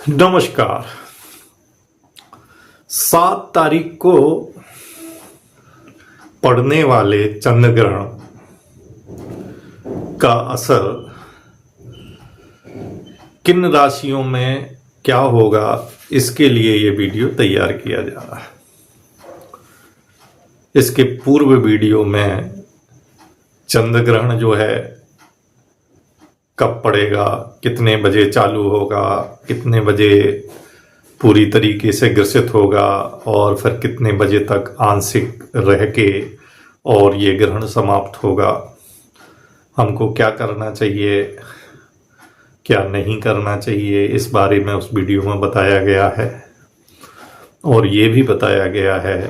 नमस्कार। 7 तारीख को पड़ने वाले चंद्र ग्रहण का असर किन राशियों में क्या होगा, इसके लिए ये वीडियो तैयार किया जा रहा है। इसके पूर्व वीडियो में चंद्र ग्रहण जो है कब पड़ेगा, कितने बजे चालू होगा, कितने बजे पूरी तरीके से ग्रसित होगा और फिर कितने बजे तक आंशिक रह के और ये ग्रहण समाप्त होगा, हमको क्या करना चाहिए, क्या नहीं करना चाहिए, इस बारे में उस वीडियो में बताया गया है। और ये भी बताया गया है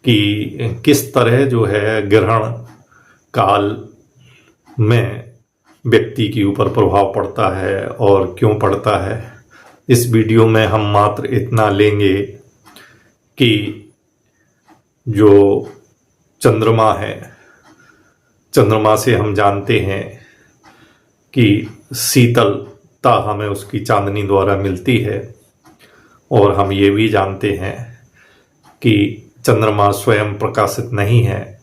कि किस तरह जो है ग्रहण काल में व्यक्ति के ऊपर प्रभाव पड़ता है और क्यों पड़ता है। इस वीडियो में हम मात्र इतना लेंगे कि जो चंद्रमा है, चंद्रमा से हम जानते हैं कि शीतलता हमें उसकी चांदनी द्वारा मिलती है, और हम ये भी जानते हैं कि चंद्रमा स्वयं प्रकाशित नहीं है।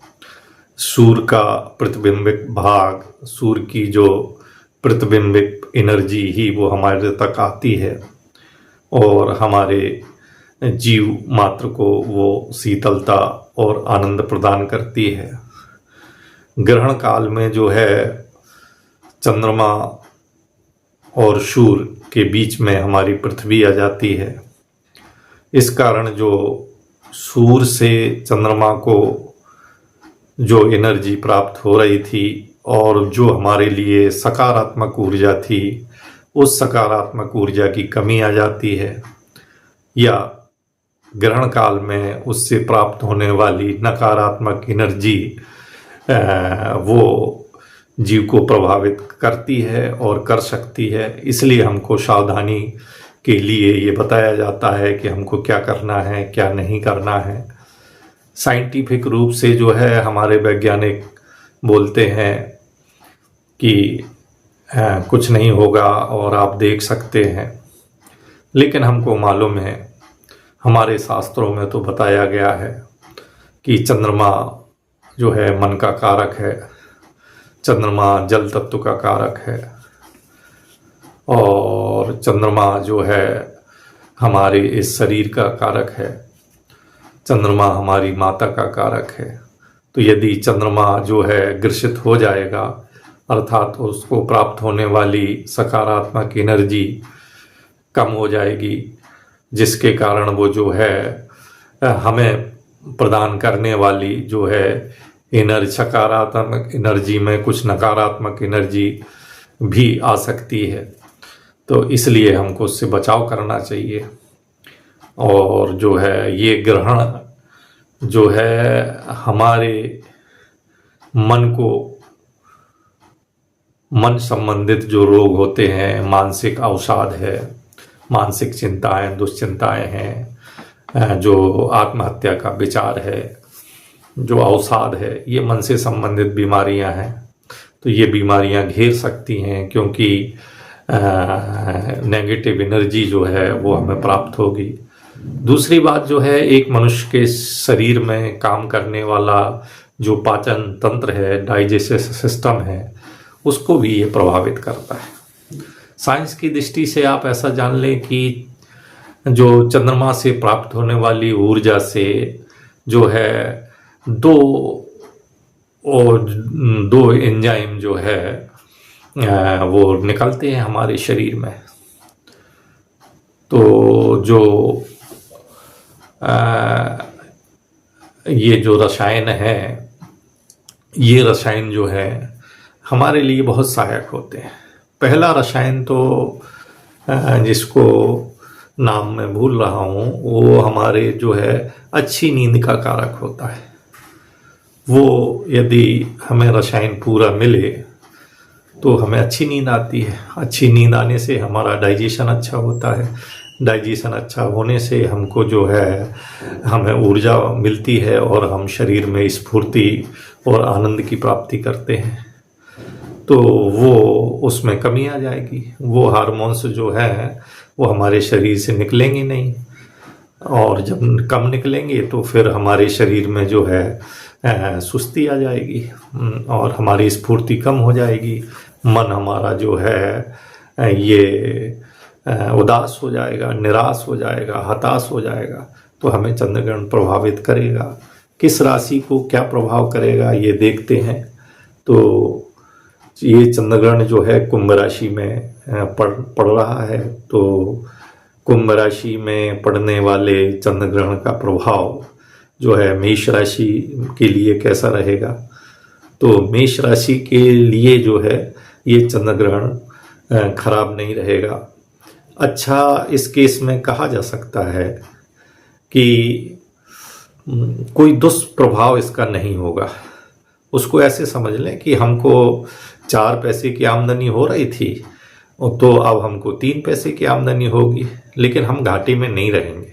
सूर्य का प्रतिबिंबित भाग, सूर्य की जो प्रतिबिंबित एनर्जी ही वो हमारे तक आती है और हमारे जीव मात्र को वो शीतलता और आनंद प्रदान करती है। ग्रहण काल में जो है चंद्रमा और सूर्य के बीच में हमारी पृथ्वी आ जाती है। इस कारण जो सूर्य से चंद्रमा को जो एनर्जी प्राप्त हो रही थी और जो हमारे लिए सकारात्मक ऊर्जा थी, उस सकारात्मक ऊर्जा की कमी आ जाती है, या ग्रहण काल में उससे प्राप्त होने वाली नकारात्मक एनर्जी वो जीव को प्रभावित करती है और कर सकती है। इसलिए हमको सावधानी के लिए ये बताया जाता है कि हमको क्या करना है, क्या नहीं करना है। साइंटिफिक रूप से जो है हमारे वैज्ञानिक बोलते हैं कि कुछ नहीं होगा और आप देख सकते हैं, लेकिन हमको मालूम है, हमारे शास्त्रों में तो बताया गया है कि चंद्रमा जो है मन का कारक है, चंद्रमा जल तत्व का कारक है, और चंद्रमा जो है हमारे इस शरीर का कारक है, चंद्रमा हमारी माता का कारक है। तो यदि चंद्रमा जो है ग्रसित हो जाएगा, अर्थात उसको प्राप्त होने वाली सकारात्मक एनर्जी कम हो जाएगी, जिसके कारण वो जो है हमें प्रदान करने वाली जो है एनर्जी, सकारात्मक एनर्जी में कुछ नकारात्मक एनर्जी भी आ सकती है। तो इसलिए हमको उससे बचाव करना चाहिए। और जो है ये ग्रहण जो है हमारे मन को, मन संबंधित जो रोग होते हैं, मानसिक अवसाद है, मानसिक चिंताएं, दुश्चिंताएं हैं, जो आत्महत्या का विचार है, जो अवसाद है, ये मन से संबंधित बीमारियां हैं। तो ये बीमारियां घेर सकती हैं, क्योंकि नेगेटिव एनर्जी जो है वो हमें प्राप्त होगी। दूसरी बात जो है, एक मनुष्य के शरीर में काम करने वाला जो पाचन तंत्र है, डाइजेस्टिव सिस्टम है, उसको भी ये प्रभावित करता है। साइंस की दृष्टि से आप ऐसा जान लें कि जो चंद्रमा से प्राप्त होने वाली ऊर्जा से जो है दो एंजाइम जो है वो निकलते हैं हमारे शरीर में। तो जो ये जो रसायन है, ये रसायन जो है हमारे लिए बहुत सहायक होते हैं। पहला रसायन तो जिसको नाम मैं भूल रहा हूँ, वो हमारे जो है अच्छी नींद का कारक होता है। वो यदि हमें रसायन पूरा मिले तो हमें अच्छी नींद आती है। अच्छी नींद आने से हमारा डाइजेशन अच्छा होता है। डाइजेशन अच्छा होने से हमको जो है हमें ऊर्जा मिलती है और हम शरीर में स्फूर्ति और आनंद की प्राप्ति करते हैं। तो वो उसमें कमी आ जाएगी, वो हार्मोन्स जो है वो हमारे शरीर से निकलेंगे नहीं, और जब कम निकलेंगे तो फिर हमारे शरीर में जो है सुस्ती आ जाएगी और हमारी स्फूर्ति कम हो जाएगी, मन हमारा जो है ये उदास हो जाएगा, निराश हो जाएगा, हताश हो जाएगा। तो हमें चंद्रग्रहण प्रभावित करेगा। किस राशि को क्या प्रभाव करेगा ये देखते हैं। तो ये चंद्रग्रहण जो है कुंभ राशि में पड़ रहा है। तो कुंभ राशि में पड़ने वाले चंद्रग्रहण का प्रभाव जो है मेष राशि के लिए कैसा रहेगा। तो मेष राशि के लिए जो है ये चंद्रग्रहण खराब नहीं रहेगा। अच्छा, इस केस में कहा जा सकता है कि कोई दुष्प्रभाव इसका नहीं होगा। उसको ऐसे समझ लें कि हमको 4 पैसे की आमदनी हो रही थी तो अब हमको 3 पैसे की आमदनी होगी, लेकिन हम घाटे में नहीं रहेंगे।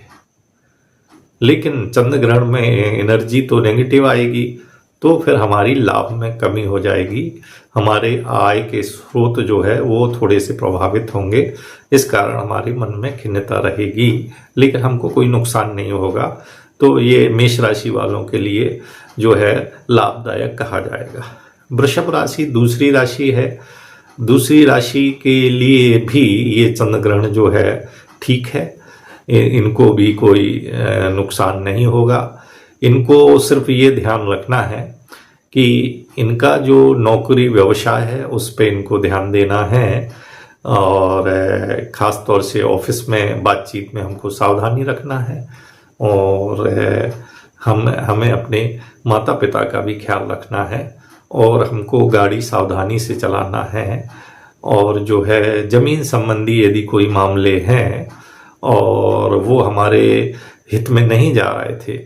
लेकिन चंद्रग्रहण में एनर्जी तो नेगेटिव आएगी, तो फिर हमारी लाभ में कमी हो जाएगी, हमारे आय के स्रोत जो है वो थोड़े से प्रभावित होंगे। इस कारण हमारे मन में खिन्नता रहेगी, लेकिन हमको कोई नुकसान नहीं होगा। तो ये मेष राशि वालों के लिए जो है लाभदायक कहा जाएगा। वृषभ राशि दूसरी राशि है। दूसरी राशि के लिए भी ये चंद्रग्रहण जो है ठीक है, इनको भी कोई नुकसान नहीं होगा। इनको सिर्फ ये ध्यान रखना है कि इनका जो नौकरी व्यवसाय है उस पे इनको ध्यान देना है, और ख़ास तौर से ऑफिस में बातचीत में हमको सावधानी रखना है, और हमें अपने माता पिता का भी ख्याल रखना है, और हमको गाड़ी सावधानी से चलाना है। और जो है ज़मीन संबंधी यदि कोई मामले हैं और वो हमारे हित में नहीं जा रहे थे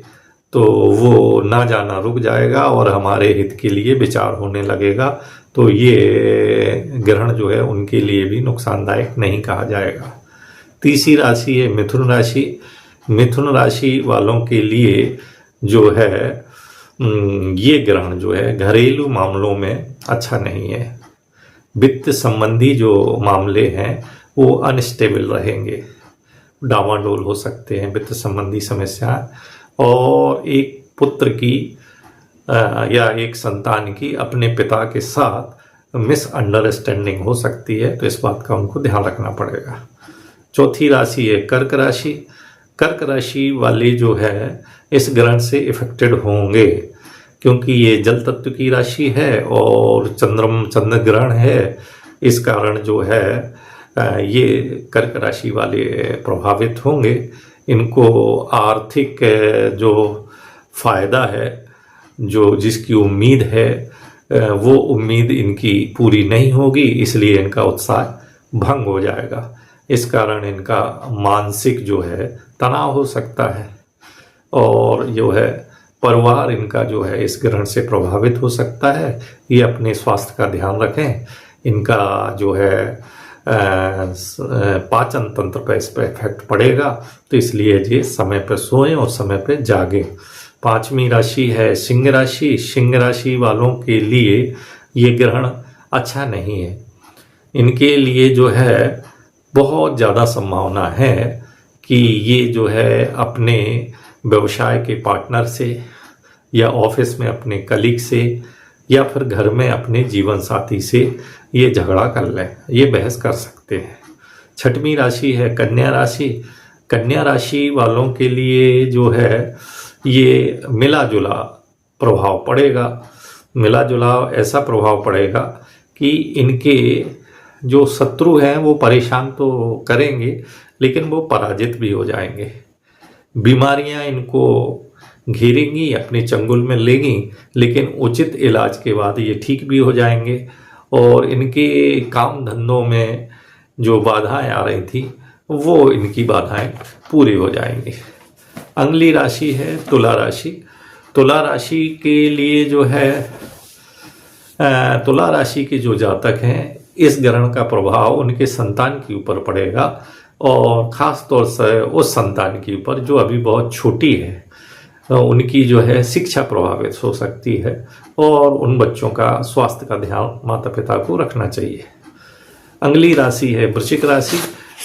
तो वो ना जाना रुक जाएगा और हमारे हित के लिए विचार होने लगेगा। तो ये ग्रहण जो है उनके लिए भी नुकसानदायक नहीं कहा जाएगा। तीसरी राशि है मिथुन राशि। मिथुन राशि वालों के लिए जो है ये ग्रहण जो है घरेलू मामलों में अच्छा नहीं है। वित्त संबंधी जो मामले हैं वो अनस्टेबल रहेंगे, डावाडोल हो सकते हैं वित्त संबंधी समस्या, और एक पुत्र की या एक संतान की अपने पिता के साथ मिसअंडरस्टैंडिंग हो सकती है। तो इस बात का उनको ध्यान रखना पड़ेगा। चौथी राशि है कर्क राशि। कर्क राशि वाले जो है इस ग्रहण से इफेक्टेड होंगे, क्योंकि ये जल तत्व की राशि है और चंद्र ग्रहण है। इस कारण जो है ये कर्क राशि वाले प्रभावित होंगे। इनको आर्थिक जो फायदा है, जो जिसकी उम्मीद है, वो उम्मीद इनकी पूरी नहीं होगी, इसलिए इनका उत्साह भंग हो जाएगा। इस कारण इनका मानसिक जो है तनाव हो सकता है, और जो है परिवार इनका जो है इस ग्रहण से प्रभावित हो सकता है। ये अपने स्वास्थ्य का ध्यान रखें। इनका जो है पाचन तंत्र पर इस पर इफेक्ट पड़ेगा, तो इसलिए ये समय पर सोएं और समय पर जागें। पांचवी राशि है सिंह राशि। सिंह राशि वालों के लिए ये ग्रहण अच्छा नहीं है। इनके लिए जो है बहुत ज़्यादा संभावना है कि ये जो है अपने व्यवसाय के पार्टनर से या ऑफिस में अपने कलीग से या फिर घर में अपने जीवन साथी से ये झगड़ा कर लें, ये बहस कर सकते हैं। छठवीं राशि है कन्या राशि। कन्या राशि वालों के लिए जो है ये मिला जुला प्रभाव पड़ेगा। मिला जुला ऐसा प्रभाव पड़ेगा कि इनके जो शत्रु हैं वो परेशान तो करेंगे, लेकिन वो पराजित भी हो जाएंगे। बीमारियां इनको घेरेंगी, अपने चंगुल में लेंगी, लेकिन उचित इलाज के बाद ये ठीक भी हो जाएंगे, और इनके काम धंधों में जो बाधाएं आ रही थी वो इनकी बाधाएं पूरी हो जाएंगी। अगली राशि है तुला राशि। तुला राशि के लिए जो है तुला राशि के जो जातक हैं इस ग्रहण का प्रभाव उनके संतान के ऊपर पड़ेगा, और ख़ास तौर से उस संतान के ऊपर जो अभी बहुत छोटी है। उनकी जो है शिक्षा प्रभावित हो सकती है और उन बच्चों का स्वास्थ्य का ध्यान माता पिता को रखना चाहिए। अगली राशि है वृश्चिक राशि।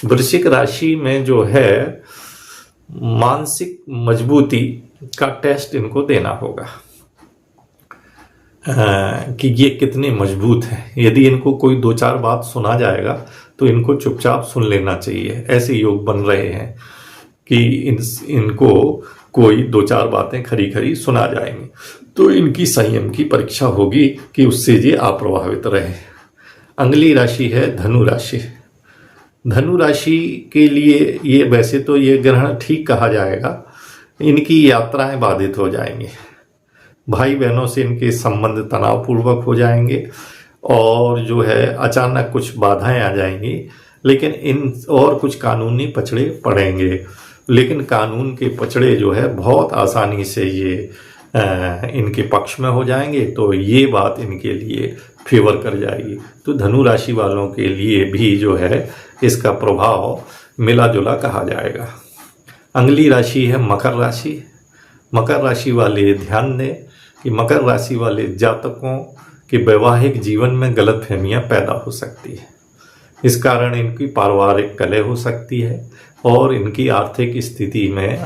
वृश्चिक राशि में जो है मानसिक मजबूती का टेस्ट इनको देना होगा कि ये कितने मजबूत हैं। यदि इनको कोई दो चार बात सुना जाएगा तो इनको चुपचाप सुन लेना चाहिए। ऐसे योग बन रहे हैं कि इनको कोई दो चार बातें खरी खरी सुना जाएंगी, तो इनकी संयम की परीक्षा होगी कि उससे ये अप्रभावित रहे। अगली राशि है धनु राशि। धनु राशि के लिए ये वैसे तो ये ग्रहण ठीक कहा जाएगा। इनकी यात्राएं बाधित हो जाएंगी, भाई बहनों से इनके संबंध तनावपूर्वक हो जाएंगे और जो है अचानक कुछ बाधाएं आ जाएंगी, लेकिन इन और कुछ कानूनी पचड़े पड़ेंगे। लेकिन कानून के पचड़े जो है बहुत आसानी से ये इनके पक्ष में हो जाएंगे, तो ये बात इनके लिए फेवर कर जाएगी। तो धनु राशि वालों के लिए भी जो है इसका प्रभाव मिला जुला कहा जाएगा। अगली राशि है मकर राशि। मकर राशि वाले ध्यान दें कि मकर राशि वाले जातकों के वैवाहिक जीवन में गलतफहमियां पैदा हो सकती है। इस कारण इनकी पारिवारिक कलह हो सकती है और इनकी आर्थिक स्थिति में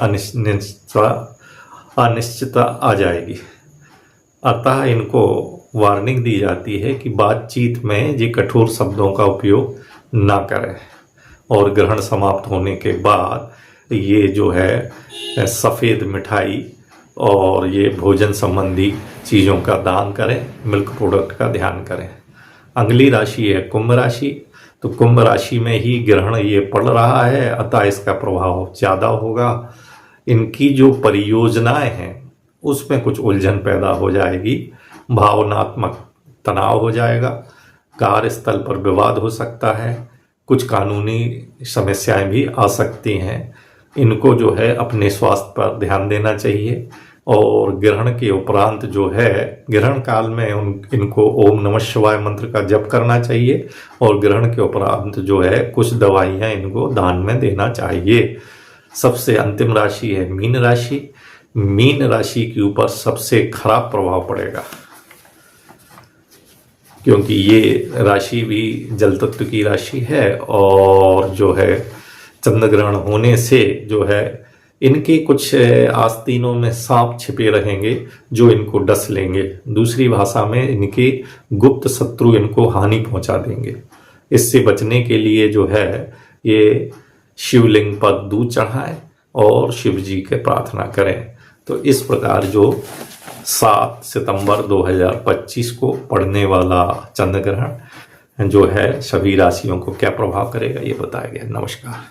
अनिश्चितता आ जाएगी। अतः इनको वार्निंग दी जाती है कि बातचीत में ये कठोर शब्दों का उपयोग ना करें और ग्रहण समाप्त होने के बाद ये जो है सफ़ेद मिठाई और ये भोजन संबंधी चीज़ों का दान करें, मिल्क प्रोडक्ट का ध्यान करें। अगली राशि है कुंभ राशि। तो कुंभ राशि में ही ग्रहण ये पड़ रहा है, अतः इसका प्रभाव ज़्यादा होगा। इनकी जो परियोजनाएं हैं उसमें कुछ उलझन पैदा हो जाएगी, भावनात्मक तनाव हो जाएगा, कार्यस्थल पर विवाद हो सकता है, कुछ कानूनी समस्याएं भी आ सकती हैं। इनको जो है अपने स्वास्थ्य पर ध्यान देना चाहिए और ग्रहण के उपरांत जो है ग्रहण काल में इनको ओम नमः शिवाय मंत्र का जप करना चाहिए और ग्रहण के उपरांत जो है कुछ दवाइयाँ इनको दान में देना चाहिए। सबसे अंतिम राशि है मीन राशि। मीन राशि के ऊपर सबसे खराब प्रभाव पड़ेगा क्योंकि ये राशि भी जल तत्व की राशि है और जो है चंद्र ग्रहण होने से जो है इनके कुछ आस्तीनों में सांप छिपे रहेंगे जो इनको डस लेंगे। दूसरी भाषा में इनके गुप्त शत्रु इनको हानि पहुंचा देंगे। इससे बचने के लिए जो है ये शिवलिंग पर दूध चढ़ाएं और शिव जी के प्रार्थना करें। तो इस प्रकार जो 7 सितंबर 2025 को पड़ने वाला चंद्र ग्रहण जो है सभी राशियों को क्या प्रभाव करेगा ये बताया गया। नमस्कार।